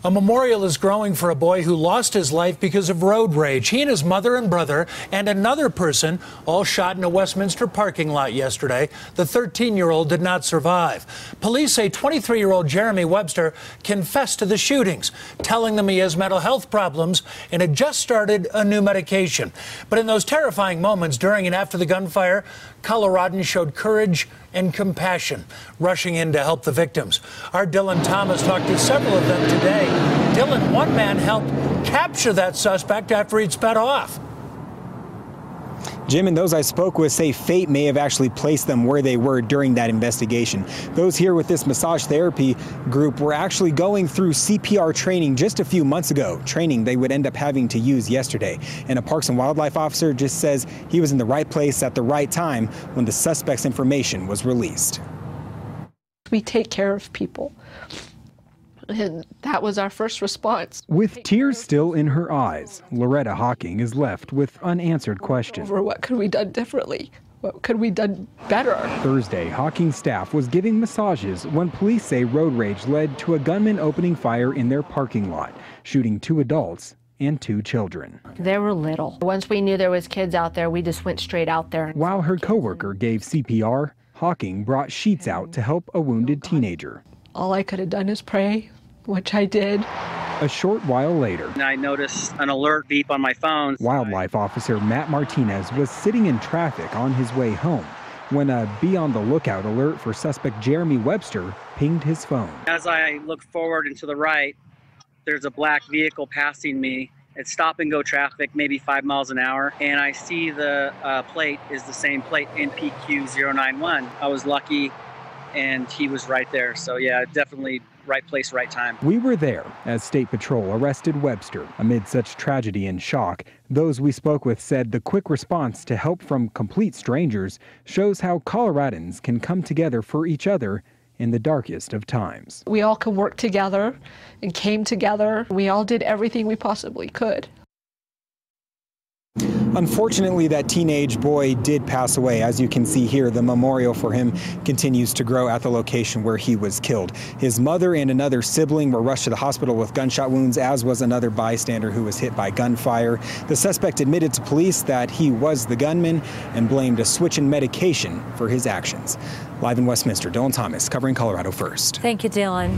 A memorial is growing for a boy who lost his life because of road rage. He and his mother and brother and another person all shot in a Westminster parking lot yesterday. The 13-year-old did not survive. Police say 23-year-old Jeremy Webster confessed to the shootings, telling them he has mental health problems and had just started a new medication. But in those terrifying moments during and after the gunfire, Coloradans showed courage and compassion, rushing in to help the victims. Our Dylan Thomas talked to several of them today. Dylan, one man helped capture that suspect after he'd sped off. Jim, and those I spoke with say fate may have actually placed them where they were during that investigation. Those here with this massage therapy group were actually going through CPR training just a few months ago, training they would end up having to use yesterday. And a Parks and Wildlife officer just says he was in the right place at the right time when the suspect's information was released. We take care of people. And that was our first response. With tears still in her eyes, Loretta Hawking is left with unanswered questions. Over what could we done differently? What could we done better? Thursday, Hawking's staff was giving massages when police say road rage led to a gunman opening fire in their parking lot, shooting 2 adults and 2 children. They were little. Once we knew there was kids out there, we just went straight out there. While her coworker gave CPR, Hawking brought sheets out to help a wounded teenager. All I could have done is pray, which I did. A short while later, I noticed an alert beep on my phone. Wildlife officer Matt Martinez was sitting in traffic on his way home when a be on the lookout alert for suspect Jeremy Webster pinged his phone. As I look forward and to the right, there's a black vehicle passing me. It's stop and go traffic, maybe 5 miles an hour. And I see the plate is the same plate, NPQ091. I was lucky and he was right there. So yeah, definitely right place, right time. We were there as State Patrol arrested Webster. Amid such tragedy and shock, those we spoke with said the quick response to help from complete strangers shows how Coloradans can come together for each other in the darkest of times. We all can work together and came together. We all did everything we possibly could. Unfortunately, that teenage boy did pass away. As you can see here, the memorial for him continues to grow at the location where he was killed. His mother and another sibling were rushed to the hospital with gunshot wounds, as was another bystander who was hit by gunfire. The suspect admitted to police that he was the gunman and blamed a switch in medication for his actions. Live in Westminster, Dylan Thomas, covering Colorado First. Thank you, Dylan.